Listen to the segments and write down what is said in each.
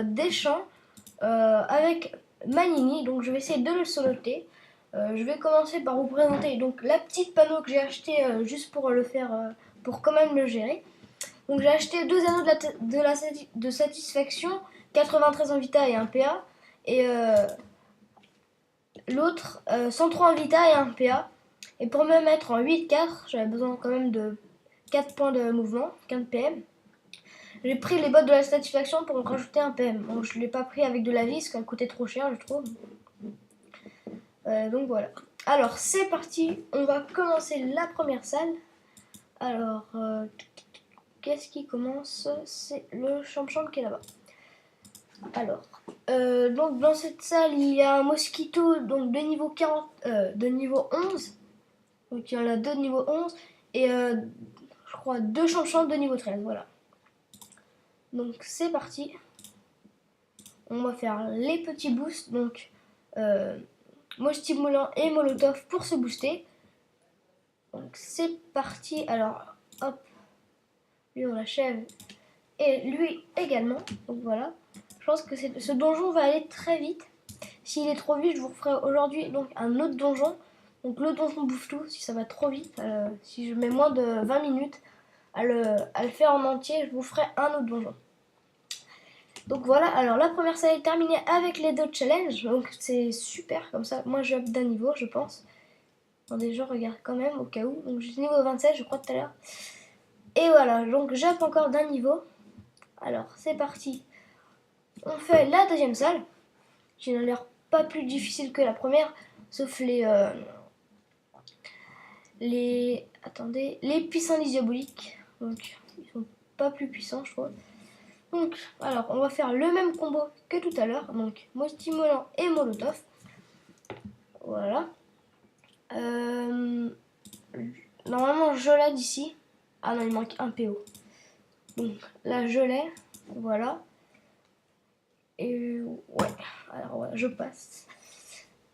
des chants avec Manini, donc je vais essayer de le soloter. Je vais commencer par vous présenter donc la petite panneau que j'ai acheté juste pour le faire, pour quand même le gérer. Donc j'ai acheté 2 anneaux de satisfaction, 93 en Vita et 1 PA, et l'autre 103 en Vita et 1 PA. Et pour me mettre en 8-4, j'avais besoin quand même de 4 points de mouvement, 15 PM. J'ai pris les bottes de la satisfaction pour me rajouter un PM. Bon, je ne l'ai pas pris avec de la vis, parce qu'elle coûtait trop cher, je trouve. Donc voilà. Alors, c'est parti. On va commencer la première salle. Alors, qu'est-ce qui commence? C'est le champ-champ qui est là-bas. Alors, donc dans cette salle, il y a un mosquito donc de niveau 40, de niveau 11. Donc il y en a 2 de niveau 11 et je crois 2 champ-champ de niveau 13. Voilà. Donc c'est parti. On va faire les petits boosts. Donc stimulant et molotov pour se booster. Donc c'est parti. Alors hop, lui on l'achève et lui également. Donc voilà. Je pense que ce donjon va aller très vite. S'il est trop vite, je vous referai aujourd'hui donc un autre donjon. Donc le donjon bouffe tout. Si ça va trop vite, si je mets moins de 20 minutes à le faire en entier, je vous ferai un autre donjon. Donc voilà, alors la première salle est terminée avec les 2 challenges. Donc c'est super comme ça. Moi je up d'un niveau, je pense. Attendez, je regarde quand même au cas où. Donc j'ai niveau 27, je crois tout à l'heure. Et voilà, donc j'up encore d'un niveau. Alors c'est parti. On fait la deuxième salle, qui n'a l'air pas plus difficile que la première, sauf les puissants diaboliques. Donc ils sont pas plus puissants, je trouve. Donc, alors, on va faire le même combo que tout à l'heure. Donc, stimulant et molotov. Voilà. Normalement, je l'ai d'ici. Ah non, il manque un PO. Donc, là, je l'ai. Voilà. Et ouais. Alors, ouais, je passe.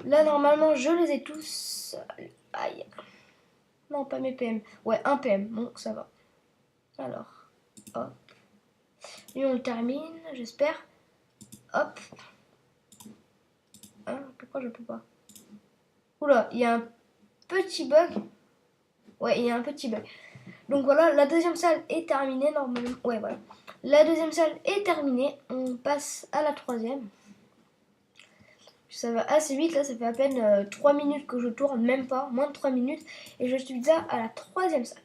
Là, normalement, je les ai tous. Aïe. Non, pas mes PM. Ouais, un PM. Bon, ça va. Alors, hop. Et on le termine, j'espère. Hop. Hein, pourquoi je peux pas? Oula, il y a un petit bug. Ouais, il y a un petit bug. Donc voilà, la deuxième salle est terminée normalement. Ouais, voilà. La deuxième salle est terminée. On passe à la troisième. Ça va assez vite, là, ça fait à peine 3 minutes que je tourne, même pas, moins de 3 minutes. Et je suis déjà à la troisième salle.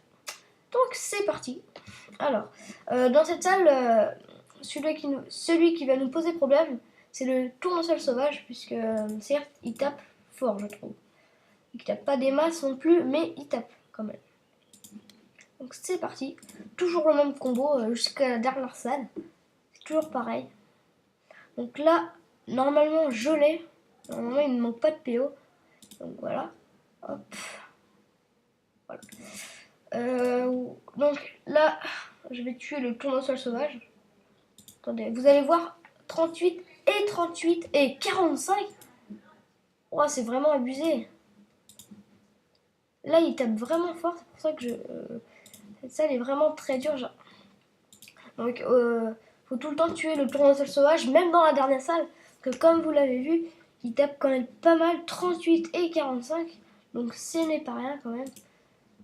Donc c'est parti. Alors, dans cette salle, celui qui va nous poser problème, c'est le tournesol sauvage, puisque certes, il tape fort, je trouve. Il tape pas des masses non plus, mais il tape quand même. Donc c'est parti. Toujours le même combo jusqu'à la dernière salle. C'est toujours pareil. Donc là, normalement, je l'ai. Normalement, il ne manque pas de PO. Donc voilà. Hop. Voilà. Donc là, je vais tuer le tournesol sauvage. Attendez, vous allez voir 38 et 38 et 45. Oh, c'est vraiment abusé. Là, il tape vraiment fort. C'est pour ça que cette salle est vraiment très dure. Genre. Donc, faut tout le temps tuer le tournesol sauvage, même dans la dernière salle. Parce que comme vous l'avez vu, il tape quand même pas mal, 38 et 45. Donc, ce n'est pas rien quand même.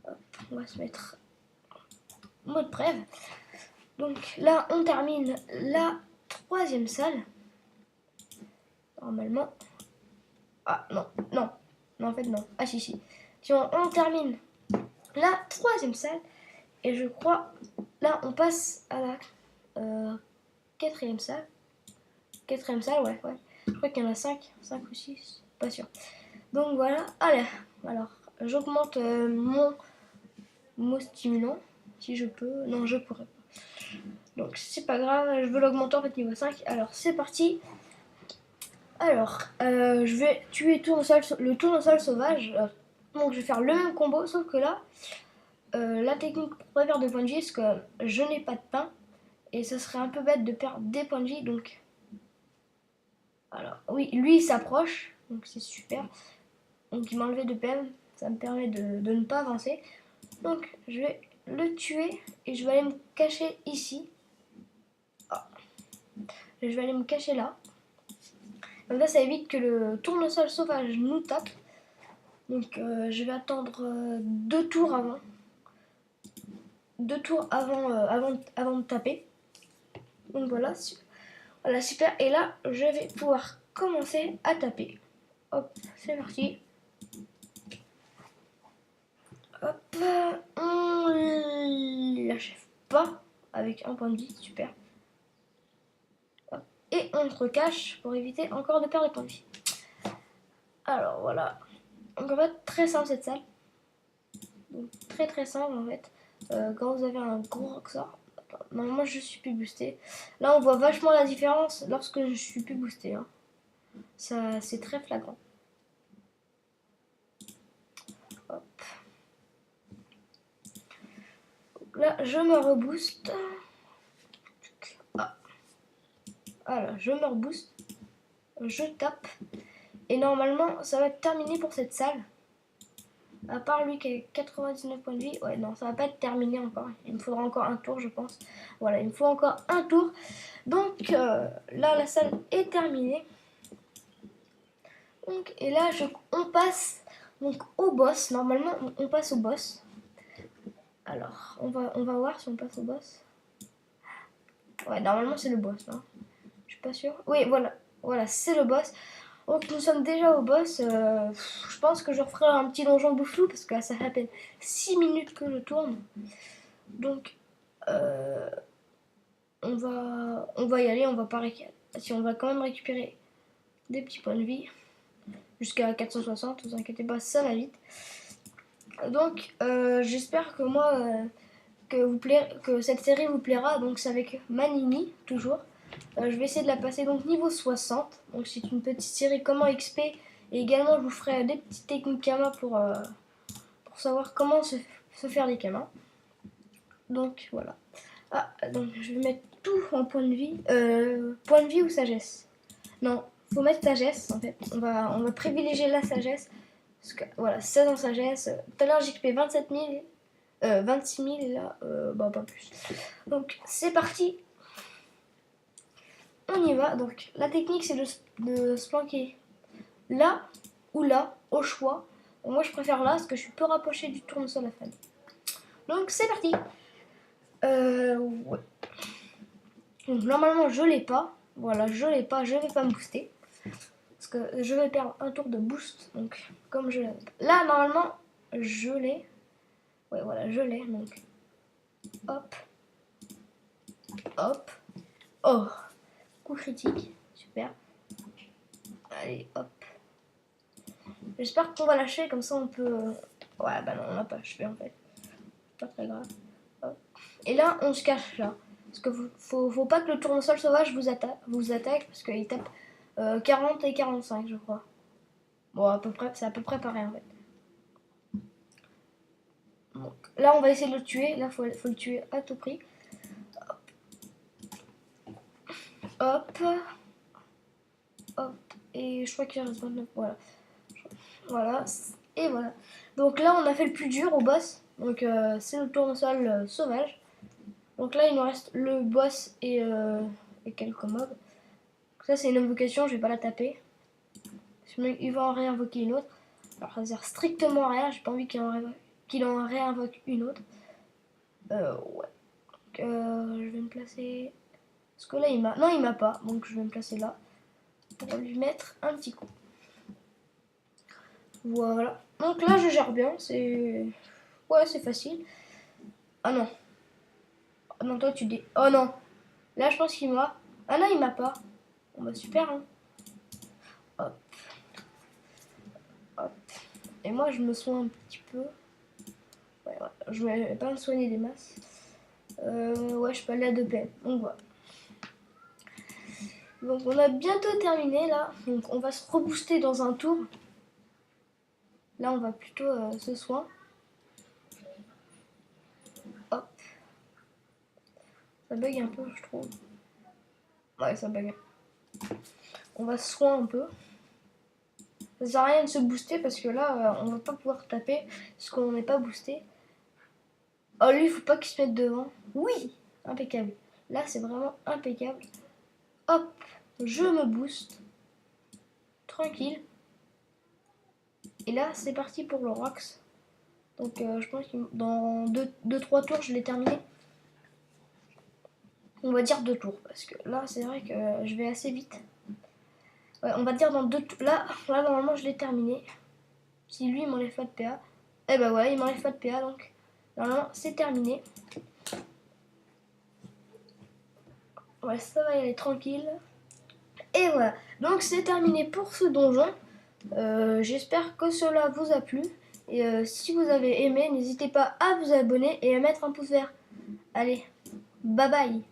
Hop, on va se mettre mode brève. Donc là, on termine la troisième salle. Normalement. Ah, non, non. Non, en fait, non. Ah, si, si. Si on termine la troisième salle. Et je crois, là, on passe à la quatrième salle. Quatrième salle, ouais, ouais. Je crois qu'il y en a 5 ou 6, pas sûr. Donc voilà, allez, alors, j'augmente mon mot stimulant, si je peux. Non, je pourrais pas. Donc c'est pas grave, je veux l'augmenter en fait niveau 5. Alors c'est parti. Alors, je vais tuer le tournesol sauvage. Donc je vais faire le même combo, sauf que là, la technique pour pas perdre de points de vie, c'est que je n'ai pas de pain. Et ça serait un peu bête de perdre des points de vie, donc... Alors, oui, lui il s'approche, donc c'est super. Donc il m'a enlevé de PM, ça me permet de ne pas avancer. Donc je vais le tuer et je vais aller me cacher ici. Oh. je vais aller me cacher là. Comme ça évite que le tournesol sauvage nous tape. Donc je vais attendre 2 tours avant. 2 tours avant de taper. Donc voilà, voilà, super. Et là, je vais pouvoir commencer à taper. Hop, c'est parti. Hop, on l'achève pas avec un point de vie, super. Hop. Et on se recache pour éviter encore de perdre des points de vie. Alors voilà. Donc en fait, très simple cette salle. Donc, très simple en fait. Quand vous avez un gros rocksort, normalement je suis plus boosté. Là on voit vachement la différence lorsque je suis plus boosté. Hein. Ça c'est très flagrant. Hop. Là je me rebooste. Ah. Voilà, je me rebooste. Je tape. Et normalement ça va être terminé pour cette salle. À part lui qui a 99 points de vie. Ouais non ça va pas être terminé encore. Il me faudra encore un tour je pense. Voilà il me faut encore un tour. Donc là la salle est terminée. Donc, et là on passe donc au boss. Normalement on passe au boss. Alors on va voir si on passe au boss. Ouais normalement c'est le boss là. Je suis pas sûre. Oui voilà c'est le boss. Donc nous sommes déjà au boss. Je pense que je referai un petit donjon boufflou parce que ça fait à peine 6 minutes que je tourne. Donc on va y aller. On va pas si on va quand même récupérer des petits points de vie jusqu'à 460. Vous inquiétez pas, ça va vite. Donc j'espère que que cette série vous plaira. Donc c'est avec Manini toujours. Je vais essayer de la passer donc niveau 60. Donc c'est une petite série comment XP. Et également je vous ferai des petites techniques Kama pour savoir comment se faire des Kama. Donc voilà. Ah donc je vais mettre tout en point de vie. Point de vie ou sagesse? Non, faut mettre sagesse en fait. On va privilégier la sagesse. Parce que voilà, 16 en sagesse. Tout à l'heure j'XP 27 000. 26 000 et là, bah pas plus. Donc c'est parti. On y va. Donc la technique c'est de se planquer là ou là, au choix. Moi je préfère là parce que je suis peu rapproché du tournesol à fan. Donc c'est parti. Ouais. Donc normalement je l'ai pas. Voilà, je l'ai pas, je vais pas me booster. Parce que je vais perdre un tour de boost. Donc comme je... Là normalement je l'ai. Ouais voilà, je l'ai. Donc hop. Hop. Oh. Coup critique. Super. Allez, hop. J'espère qu'on va lâcher, comme ça on peut... Ouais, bah non, on n'a pas achevé en fait. Pas très grave. Hop. Et là, on se cache là. Parce que faut pas que le tournesol sauvage vous attaque, parce qu'il tape 40 et 45, je crois. Bon, à peu près, c'est à peu près pareil en fait. Donc, là, on va essayer de le tuer. Là, faut le tuer à tout prix. Hop. Hop. Et je crois qu'il reste 29. Voilà. Voilà. Et voilà. Donc là, on a fait le plus dur au boss. Donc c'est le tournesol sauvage. Donc là, il nous reste le boss et quelques mobs. Ça, c'est une invocation, je vais pas la taper. Sinon, il va en réinvoquer une autre. Alors, ça sert strictement à rien, j'ai pas envie qu'il en réinvoque une autre. Ouais. Donc, je vais me placer... Parce que là, il m'a... Non, il m'a pas, donc je vais me placer là. Pour lui mettre un petit coup. Voilà. Donc là, je gère bien, c'est... Ouais, c'est facile. Ah non. Ah non, toi, tu dis... Oh non. Là, je pense qu'il m'a... Ah non, il m'a pas. Bon bah super, hein. Hop. Hop. Et moi, je me soigne un petit peu. Ouais. Je vais pas me soigner des masses. Ouais, je peux aller à 2 PM. Donc voilà. Donc on a bientôt terminé là. Donc on va se rebooster dans un tour. Là, on va plutôt se soin. Hop. Ça bug un peu, je trouve. Ouais, ça bug. On va se soin un peu. Ça sert à rien de se booster parce que là, on va pas pouvoir taper parce qu'on n'est pas boosté. Oh, lui, il faut pas qu'il se mette devant. Oui, impeccable. Là, c'est vraiment impeccable. Hop, je me booste. Tranquille. Et là, c'est parti pour le Rox. Donc, je pense que dans 2-3 tours, je l'ai terminé. On va dire 2 tours, parce que là, c'est vrai que je vais assez vite. Ouais, on va dire dans 2 tours. Là, normalement, je l'ai terminé. Si lui, il m'enlève pas de PA. Eh ben voilà, il m'enlève pas de PA, donc normalement, c'est terminé. Ouais, ça va y aller tranquille. Et voilà, donc c'est terminé pour ce donjon. J'espère que cela vous a plu. Et si vous avez aimé, n'hésitez pas à vous abonner et à mettre un pouce vert. Allez, bye bye.